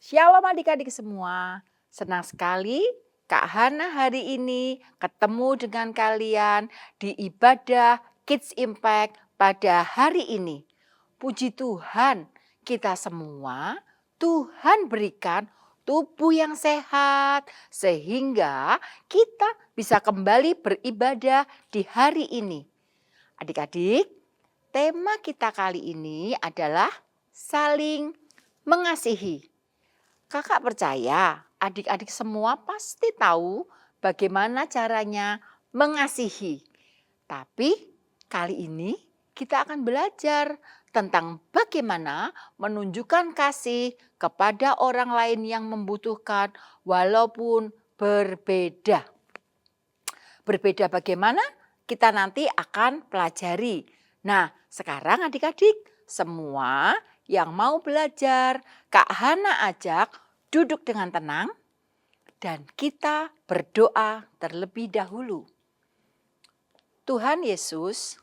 Shalom adik-adik semua, senang sekali Kak Hana hari ini ketemu dengan kalian di ibadah Kids Impact pada hari ini. Puji Tuhan, kita semua Tuhan berikan tubuh yang sehat sehingga kita bisa kembali beribadah di hari ini. Adik-adik, tema kita kali ini adalah saling mengasihi. Kakak percaya adik-adik semua pasti tahu bagaimana caranya mengasihi. Tapi kali ini kita akan belajar tentang bagaimana menunjukkan kasih kepada orang lain yang membutuhkan walaupun berbeda. Berbeda bagaimana? Kita nanti akan pelajari. Nah, sekarang adik-adik semua yang mau belajar, Kak Hana ajak duduk dengan tenang dan kita berdoa terlebih dahulu. Tuhan Yesus,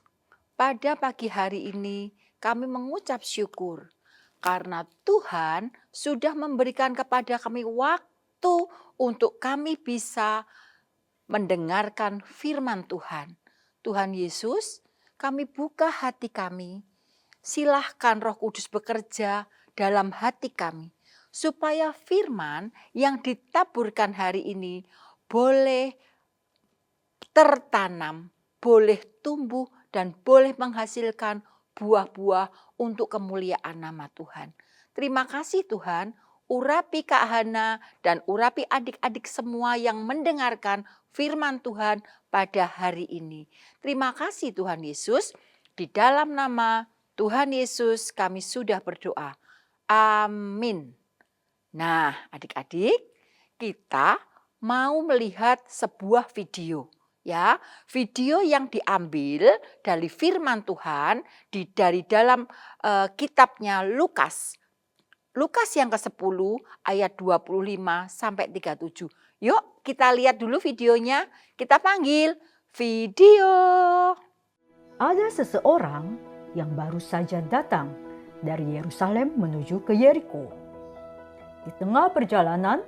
pada pagi hari ini kami mengucap syukur karena Tuhan sudah memberikan kepada kami waktu untuk kami bisa mendengarkan firman Tuhan. Tuhan Yesus, kami buka hati kami. Silahkan Roh Kudus bekerja dalam hati kami, supaya firman yang ditaburkan hari ini boleh tertanam, boleh tumbuh, dan boleh menghasilkan buah-buah untuk kemuliaan nama Tuhan. Terima kasih Tuhan, urapi Kak Hana dan urapi adik-adik semua yang mendengarkan firman Tuhan pada hari ini. Terima kasih Tuhan Yesus, di dalam nama Tuhan Yesus kami sudah berdoa. Amin. Nah, adik-adik, kita mau melihat sebuah video. Ya, video yang diambil dari firman Tuhan dari dalam kitabnya Lukas. Lukas yang ke-10 ayat 25 sampai 37. Yuk, kita lihat dulu videonya. Kita panggil video. Ada seseorang yang baru saja datang dari Yerusalem menuju ke Yeriko. Di tengah perjalanan,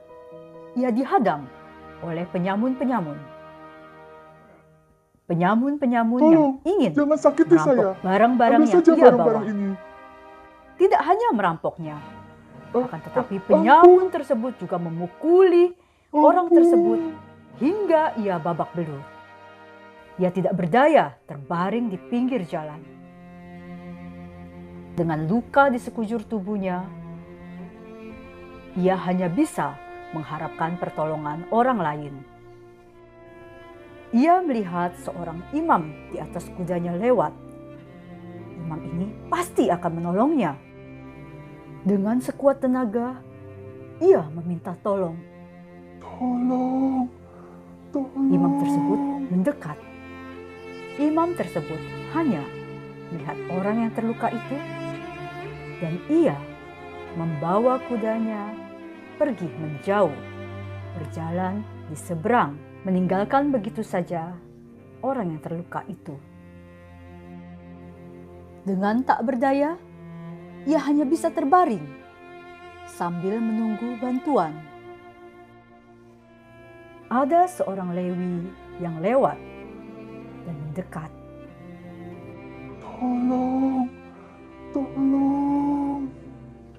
ia dihadang oleh penyamun-penyamun. Penyamun-penyamun yang ingin merampok barang-barang yang ia bawa. Tidak hanya merampoknya, akan tetapi penyamun tersebut juga memukuli orang tersebut hingga ia babak belur. Ia tidak berdaya, terbaring di pinggir jalan. Dengan luka di sekujur tubuhnya, ia hanya bisa mengharapkan pertolongan orang lain. Ia melihat seorang imam di atas kudanya lewat. Imam ini pasti akan menolongnya. Dengan sekuat tenaga, ia meminta tolong. Tolong. Imam tersebut mendekat. Imam tersebut hanya melihat orang yang terluka itu, dan ia membawa kudanya pergi menjauh, berjalan di seberang, meninggalkan begitu saja orang yang terluka itu. Dengan tak berdaya, ia hanya bisa terbaring sambil menunggu bantuan. Ada seorang Lewi yang lewat dan mendekat. Tolong.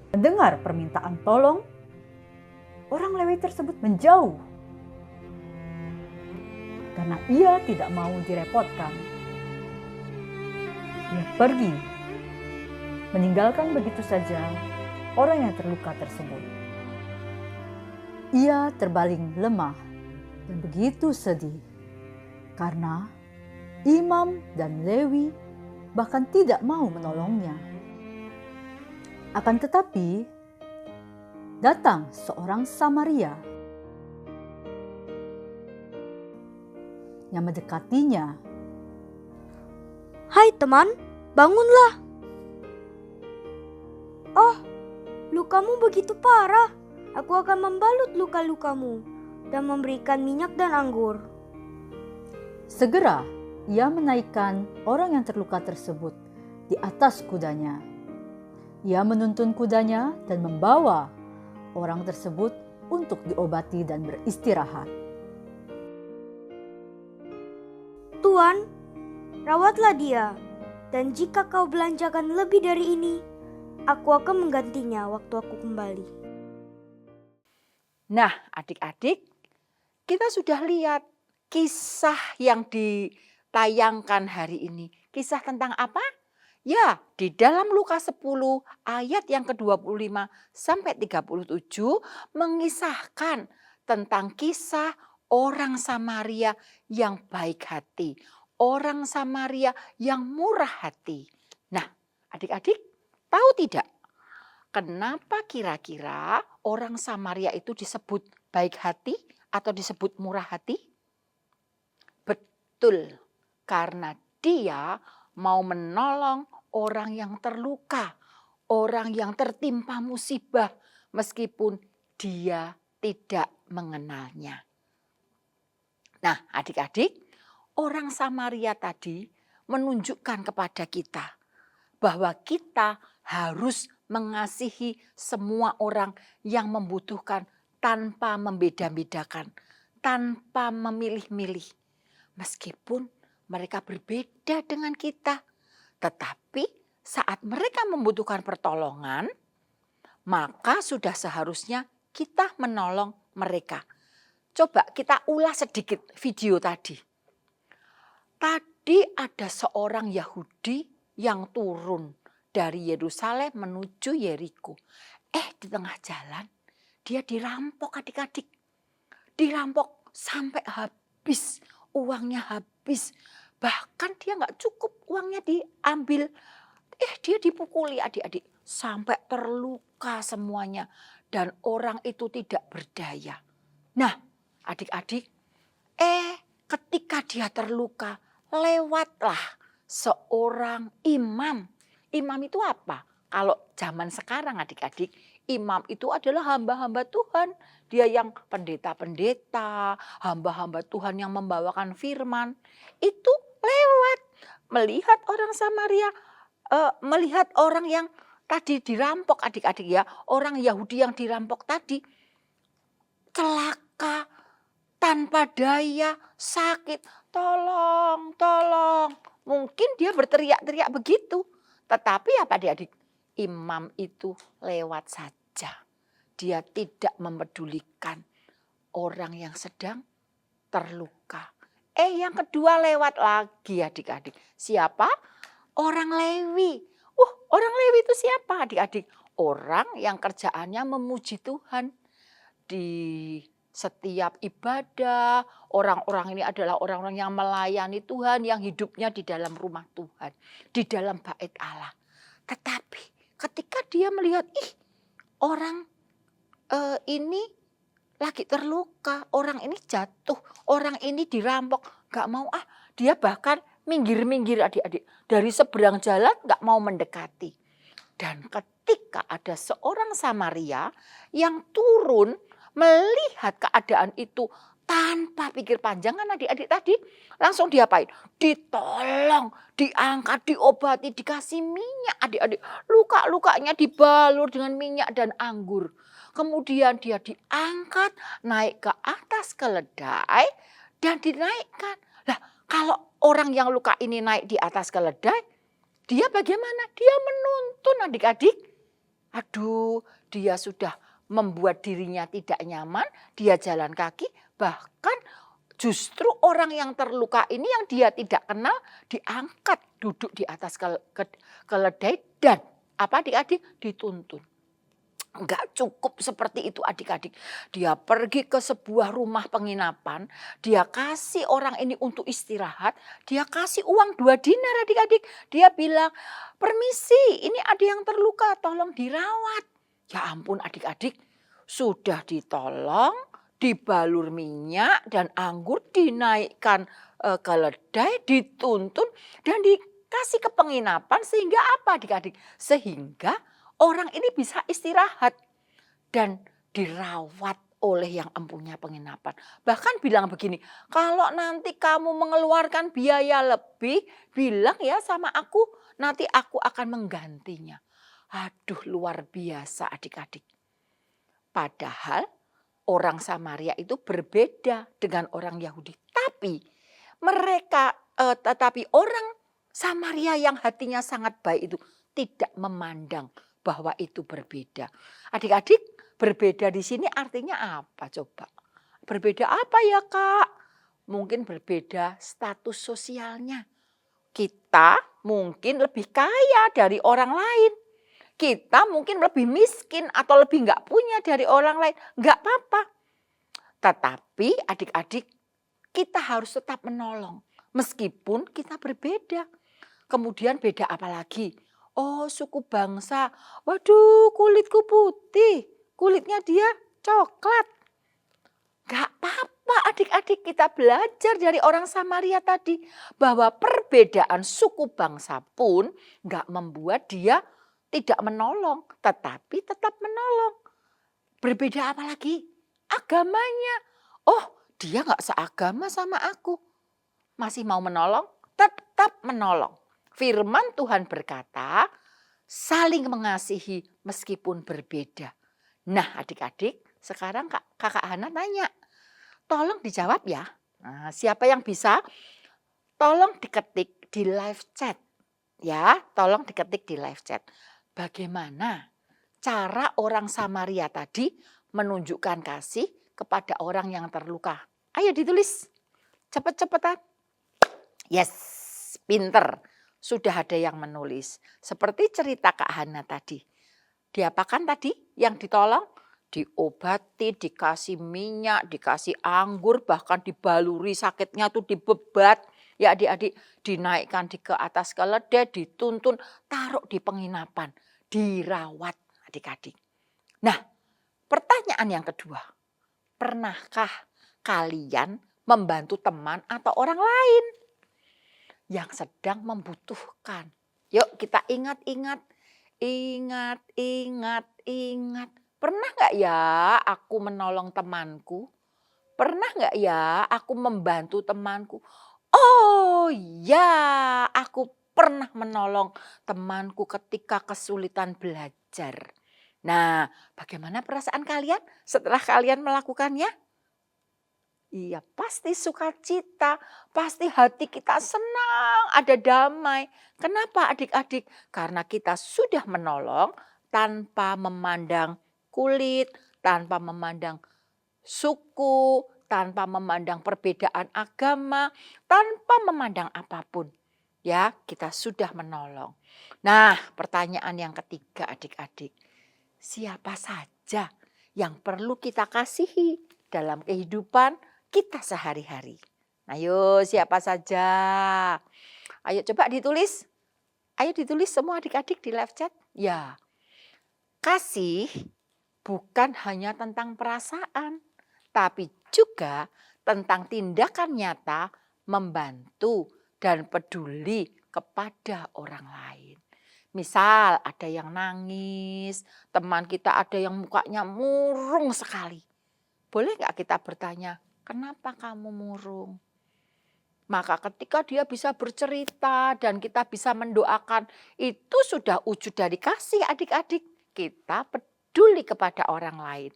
Mendengar permintaan tolong, orang Lewi tersebut menjauh karena ia tidak mau direpotkan. Ia pergi, meninggalkan begitu saja orang yang terluka tersebut. Ia terbaling lemah dan begitu sedih karena imam dan Lewi bahkan tidak mau menolongnya. Akan tetapi, datang seorang Samaria yang mendekatinya. Hai teman, bangunlah. Oh, lukamu begitu parah. Aku akan membalut luka-lukamu dan memberikan minyak dan anggur. Segera ia menaikkan orang yang terluka tersebut di atas kudanya. Ia menuntun kudanya dan membawa orang tersebut untuk diobati dan beristirahat. Tuan, rawatlah dia. Dan jika kau belanjakan lebih dari ini, aku akan menggantinya waktu aku kembali. Nah, adik-adik, kita sudah lihat kisah yang ditayangkan hari ini. Kisah tentang apa? Ya, di dalam Lukas 10 ayat yang ke-25 sampai 37 mengisahkan tentang kisah orang Samaria yang baik hati. Orang Samaria yang murah hati. Nah, adik-adik tahu tidak? Kenapa kira-kira orang Samaria itu disebut baik hati atau disebut murah hati? Betul, karena dia mau menolong orang yang terluka, orang yang tertimpa musibah meskipun dia tidak mengenalnya. Nah, adik-adik, orang Samaria tadi menunjukkan kepada kita bahwa kita harus mengasihi semua orang yang membutuhkan tanpa membeda-bedakan, tanpa memilih-milih. Meskipun mereka berbeda dengan kita, tetapi saat mereka membutuhkan pertolongan, maka sudah seharusnya kita menolong mereka. Coba kita ulas sedikit video tadi. Tadi ada seorang Yahudi yang turun dari Yerusalem menuju Yeriko. Di tengah jalan dia dirampok adik-adik. Dirampok sampai habis, uangnya habis. Bahkan dia nggak cukup uangnya diambil. Dia dipukuli adik-adik sampai terluka semuanya. Dan orang itu tidak berdaya. Nah adik-adik, ketika dia terluka, lewatlah seorang imam. Imam itu apa? Kalau zaman sekarang adik-adik, imam itu adalah hamba-hamba Tuhan. Dia yang pendeta-pendeta, hamba-hamba Tuhan yang membawakan firman. Itu lewat, melihat orang Samaria, melihat orang yang tadi dirampok adik-adik ya. Orang Yahudi yang dirampok tadi, celaka, tanpa daya, sakit, tolong, tolong. Mungkin dia berteriak-teriak begitu. Tetapi apa adik-adik? Imam itu lewat saja. Dia tidak mempedulikan orang yang sedang terluka. Yang kedua lewat lagi adik-adik. Siapa? Orang Lewi. Orang Lewi itu siapa adik-adik? Orang yang kerjaannya memuji Tuhan. Di setiap ibadah, orang-orang ini adalah orang-orang yang melayani Tuhan, yang hidupnya di dalam rumah Tuhan, di dalam bait Allah. Tetapi ketika dia melihat, orang ini lagi terluka, orang ini jatuh, orang ini dirampok, gak mau dia bahkan minggir-minggir adik-adik. Dari seberang jalan gak mau mendekati. Dan ketika ada seorang Samaria yang turun melihat keadaan itu tanpa pikir panjang, kan adik-adik tadi langsung diapain? Ditolong, diangkat, diobati, dikasih minyak adik-adik. Luka-lukanya dibalur dengan minyak dan anggur. Kemudian dia diangkat naik ke atas keledai dan dinaikkan. Lah kalau orang yang luka ini naik di atas keledai, dia bagaimana? Dia menuntun adik-adik. Aduh, dia sudah membuat dirinya tidak nyaman, dia jalan kaki, bahkan justru orang yang terluka ini yang dia tidak kenal diangkat duduk di atas keledai dan apa adik-adik? Dituntun. Enggak cukup seperti itu adik-adik. Dia pergi ke sebuah rumah penginapan, dia kasih orang ini untuk istirahat, dia kasih uang 2 dinar adik-adik. Dia bilang, permisi ini ada yang terluka, tolong dirawat. Ya ampun adik-adik, sudah ditolong, dibalur minyak dan anggur, dinaikkan keledai, dituntun dan dikasih ke penginapan sehingga apa adik-adik? Sehingga orang ini bisa istirahat dan dirawat oleh yang empunya penginapan. Bahkan bilang begini, kalau nanti kamu mengeluarkan biaya lebih, bilang ya sama aku, nanti aku akan menggantinya. Aduh luar biasa adik-adik. Padahal orang Samaria itu berbeda dengan orang Yahudi. Tetapi orang Samaria yang hatinya sangat baik itu tidak memandang bahwa itu berbeda. Adik-adik, berbeda di sini artinya apa coba? Berbeda apa ya Kak? Mungkin berbeda status sosialnya. Kita mungkin lebih kaya dari orang lain. Kita mungkin lebih miskin atau lebih nggak punya dari orang lain. Nggak apa-apa. Tetapi adik-adik, kita harus tetap menolong. Meskipun kita berbeda. Kemudian beda apa lagi? Oh, suku bangsa. Waduh, kulitku putih. Kulitnya dia coklat. Gak apa-apa adik-adik, kita belajar dari orang Samaria tadi. Bahwa perbedaan suku bangsa pun gak membuat dia tidak menolong. Tetapi tetap menolong. Berbeda apa lagi? Agamanya. Oh, dia gak seagama sama aku. Masih mau menolong? Tetap menolong. Firman Tuhan berkata, saling mengasihi meskipun berbeda. Nah adik-adik, sekarang kakak Hana tanya. Tolong dijawab ya. Nah, siapa yang bisa? Tolong diketik di live chat. Ya, tolong diketik di live chat. Bagaimana cara orang Samaria tadi menunjukkan kasih kepada orang yang terluka? Ayo ditulis. Cepet-cepetan. Yes, pinter. Sudah ada yang menulis. Seperti cerita Kak Hana tadi. Diapakan tadi yang ditolong? Diobati, dikasih minyak, dikasih anggur, bahkan dibaluri sakitnya tuh dibebat. Ya adik-adik, dinaikkan ke atas keledai, dituntun, taruh di penginapan, dirawat adik-adik. Nah, pertanyaan yang kedua. Pernahkah kalian membantu teman atau orang lain yang sedang membutuhkan? Yuk kita ingat-ingat. Ingat. Pernah gak ya aku menolong temanku? Pernah gak ya aku membantu temanku? Oh ya, aku pernah menolong temanku ketika kesulitan belajar. Nah, bagaimana perasaan kalian setelah kalian melakukannya? Iya, pasti sukacita, pasti hati kita senang, ada damai. Kenapa adik-adik? Karena kita sudah menolong tanpa memandang kulit, tanpa memandang suku, tanpa memandang perbedaan agama, tanpa memandang apapun. Ya, kita sudah menolong. Nah, pertanyaan yang ketiga adik-adik. Siapa saja yang perlu kita kasihi dalam kehidupan kita sehari-hari? Ayo siapa saja? Ayo coba ditulis. Ayo ditulis semua adik-adik di live chat. Ya, kasih bukan hanya tentang perasaan, tapi juga tentang tindakan nyata membantu dan peduli kepada orang lain. Misal ada yang nangis, teman kita ada yang mukanya murung sekali. Boleh nggak kita bertanya, kenapa kamu murung? Maka ketika dia bisa bercerita dan kita bisa mendoakan, itu sudah wujud dari kasih adik-adik. Kita peduli kepada orang lain.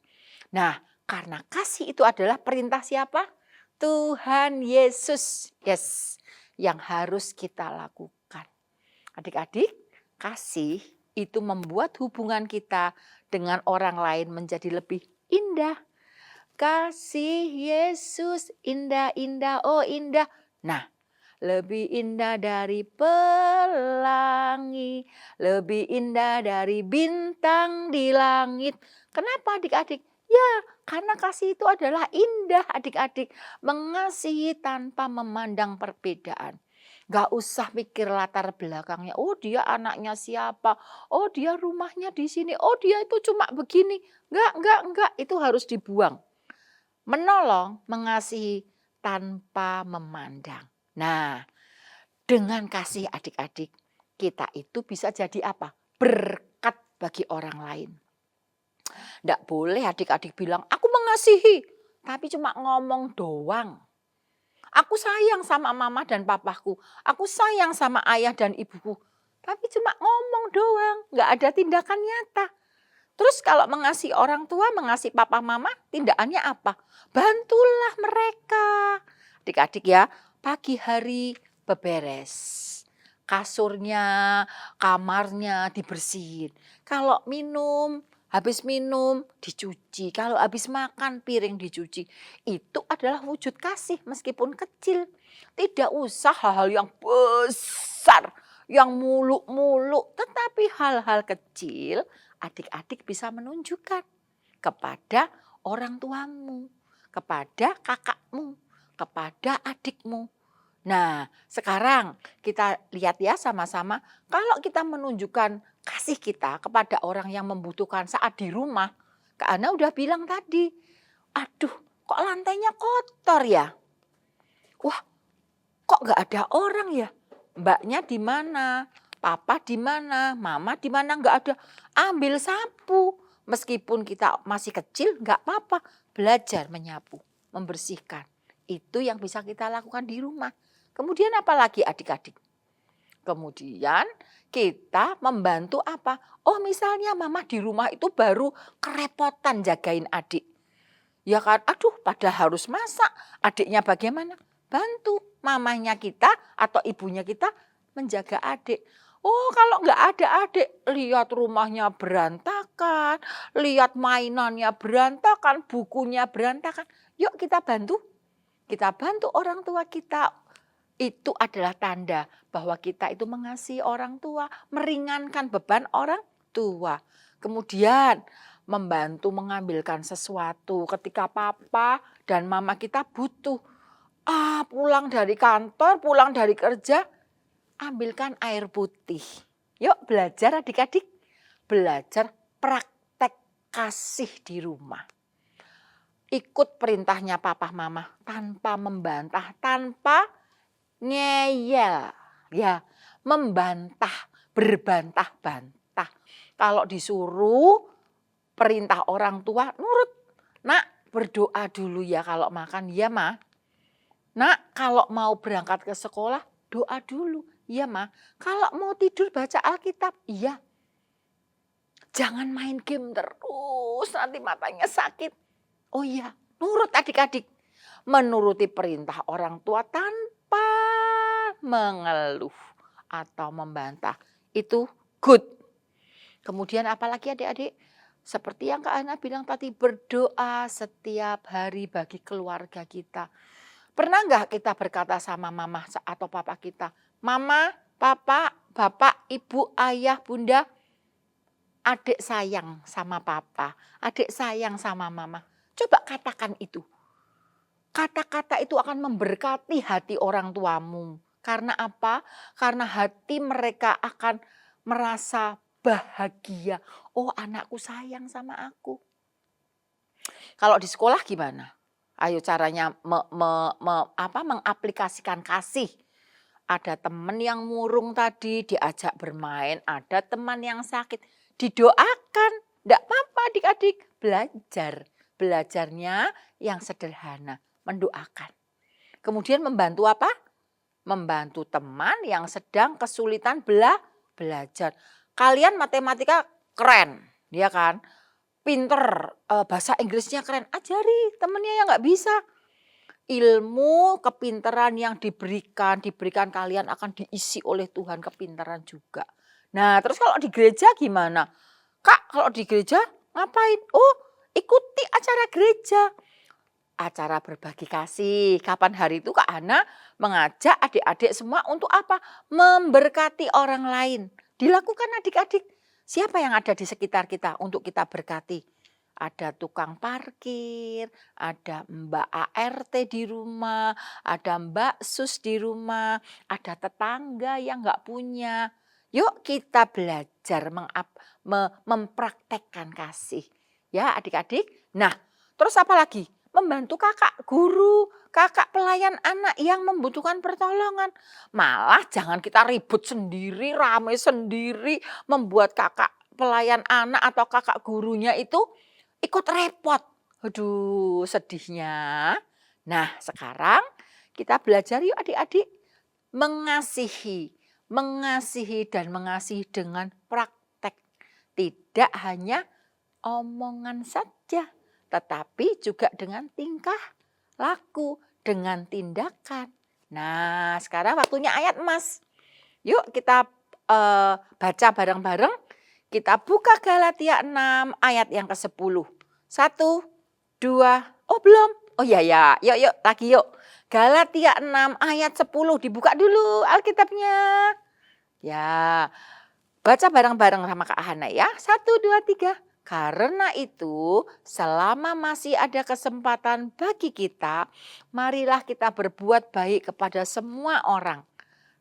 Nah, karena kasih itu adalah perintah siapa? Tuhan Yesus. Yes, yang harus kita lakukan. Adik-adik, kasih itu membuat hubungan kita dengan orang lain menjadi lebih indah. Kasih Yesus indah-indah, oh indah. Nah, lebih indah dari pelangi, lebih indah dari bintang di langit. Kenapa adik-adik? Ya, karena kasih itu adalah indah adik-adik. Mengasihi tanpa memandang perbedaan. Gak usah mikir latar belakangnya. Oh dia anaknya siapa? Oh dia rumahnya di sini. Oh dia itu cuma begini. Enggak. Itu harus dibuang. Menolong, mengasihi tanpa memandang. Nah, dengan kasih adik-adik, kita itu bisa jadi apa? Berkat bagi orang lain. Tidak boleh adik-adik bilang, aku mengasihi, tapi cuma ngomong doang. Aku sayang sama mama dan papaku, aku sayang sama ayah dan ibuku, tapi cuma ngomong doang, nggak ada tindakan nyata. Terus kalau mengasihi orang tua, mengasihi papa mama, tindakannya apa? Bantulah mereka. Adik-adik ya, pagi hari beberes. Kasurnya, kamarnya dibersihin. Kalau habis minum dicuci. Kalau habis makan piring dicuci. Itu adalah wujud kasih meskipun kecil. Tidak usah hal-hal yang besar, yang muluk-muluk. Tetapi hal-hal kecil adik-adik bisa menunjukkan kepada orang tuamu, kepada kakakmu, kepada adikmu. Nah, sekarang kita lihat ya sama-sama, kalau kita menunjukkan kasih kita kepada orang yang membutuhkan saat di rumah, Kak Ana udah bilang tadi, aduh kok lantainya kotor ya? Wah, kok gak ada orang ya? Mbaknya di mana? Papa di mana? Mama di mana? Nggak ada. Ambil sapu. Meskipun kita masih kecil, nggak apa-apa. Belajar menyapu, membersihkan. Itu yang bisa kita lakukan di rumah. Kemudian apa lagi adik-adik? Kemudian kita membantu apa? Oh misalnya mama di rumah itu baru kerepotan jagain adik. Ya kan, aduh padahal harus masak. Adiknya bagaimana? Bantu mamanya kita atau ibunya kita menjaga adik. Oh kalau nggak ada adik, lihat rumahnya berantakan, lihat mainannya berantakan, bukunya berantakan. Yuk kita bantu. Kita bantu orang tua kita. Itu adalah tanda bahwa kita itu mengasihi orang tua, meringankan beban orang tua. Kemudian membantu mengambilkan sesuatu ketika papa dan mama kita butuh. Pulang dari kantor, pulang dari kerja, ambilkan air putih. Yuk belajar adik-adik, belajar praktek kasih di rumah. Ikut perintahnya papa mama tanpa membantah, tanpa ngeyel. Ya, membantah, berbantah-bantah. Kalau disuruh perintah orang tua, nurut. Nak, berdoa dulu ya kalau makan, ya Ma. Nak, kalau mau berangkat ke sekolah, doa dulu. Iya, Ma. Kalau mau tidur baca Alkitab, iya. Jangan main game terus, nanti matanya sakit. Oh iya, nurut adik-adik. Menuruti perintah orang tua tanpa mengeluh atau membantah. Itu good. Kemudian apalagi adik-adik? Seperti yang Kak Ana bilang tadi, berdoa setiap hari bagi keluarga kita. Pernah nggak kita berkata sama mama atau papa kita, Mama, Papa, Bapak, Ibu, Ayah, Bunda, adik sayang sama Papa, adik sayang sama Mama. Coba katakan itu. Kata-kata itu akan memberkati hati orang tuamu. Karena apa? Karena hati mereka akan merasa bahagia. Oh, anakku sayang sama aku. Kalau di sekolah gimana? Ayo caranya mengaplikasikan kasih. Ada teman yang murung tadi diajak bermain, ada teman yang sakit didoakan. Enggak apa-apa adik-adik, belajar. Belajarnya yang sederhana, mendoakan. Kemudian membantu apa? Membantu teman yang sedang kesulitan belajar. Kalian matematika keren, ya kan? Pinter, bahasa Inggrisnya keren, ajari temennya yang nggak bisa. Ilmu, kepintaran yang diberikan kalian akan diisi oleh Tuhan kepintaran juga. Nah terus kalau di gereja gimana? Kak kalau di gereja ngapain? Oh ikuti acara gereja. Acara berbagi kasih. Kapan hari itu Kak Ana mengajak adik-adik semua untuk apa? Memberkati orang lain. Dilakukan adik-adik. Siapa yang ada di sekitar kita untuk kita berkati? Ada tukang parkir, ada Mbak ART di rumah, ada Mbak Sus di rumah, ada tetangga yang nggak punya. Yuk kita belajar mempraktekkan kasih. Ya adik-adik. Nah terus apa lagi? Membantu kakak guru, kakak pelayan anak yang membutuhkan pertolongan. Malah jangan kita ribut sendiri, rame sendiri, membuat kakak pelayan anak atau kakak gurunya itu ikut repot. Aduh sedihnya. Nah sekarang kita belajar yuk adik-adik. Mengasihi dan mengasihi dengan praktek. Tidak hanya omongan saja, tetapi juga dengan tingkah laku, dengan tindakan. Nah, sekarang waktunya ayat emas. Yuk kita baca bareng-bareng. Kita buka Galatia 6 ayat yang ke-10. 1, 2, oh belum. Oh ya, yuk lagi yuk. Galatia 6 ayat 10 dibuka dulu Alkitabnya. Ya, baca bareng-bareng sama Kak Hana ya. 1, 2, 3. Karena itu selama masih ada kesempatan bagi kita, marilah kita berbuat baik kepada semua orang.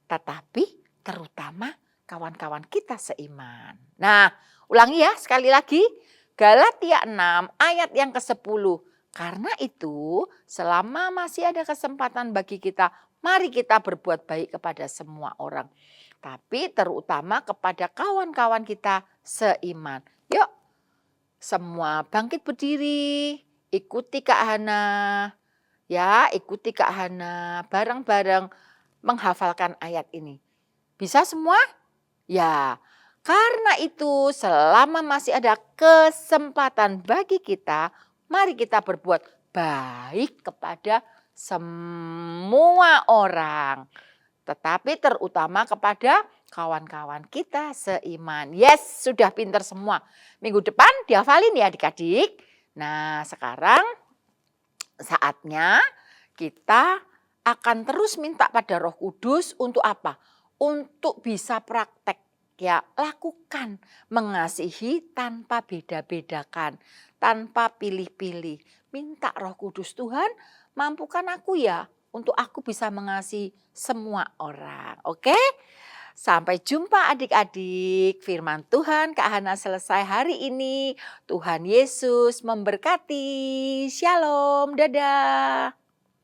Tetapi terutama kawan-kawan kita seiman. Nah, ulangi ya sekali lagi. Galatia 6 ayat yang ke-10. Karena itu selama masih ada kesempatan bagi kita, mari kita berbuat baik kepada semua orang. Tapi terutama kepada kawan-kawan kita seiman. Yuk, semua bangkit berdiri, ikuti Kak Hana. Ya, ikuti Kak Hana, bareng-bareng menghafalkan ayat ini. Bisa semua? Ya, karena itu selama masih ada kesempatan bagi kita, mari kita berbuat baik kepada semua orang. Tetapi terutama kepada kawan-kawan kita seiman. Yes, sudah pinter semua. Minggu depan dihafalin ya adik-adik. Nah, sekarang saatnya kita akan terus minta pada Roh Kudus untuk apa? Untuk bisa praktek. Ya, lakukan. Mengasihi tanpa beda-bedakan. Tanpa pilih-pilih. Minta Roh Kudus, Tuhan mampukan aku ya. Untuk aku bisa mengasihi semua orang. Oke? Sampai jumpa adik-adik. Firman Tuhan Kak Hana selesai hari ini. Tuhan Yesus memberkati. Shalom. Dadah.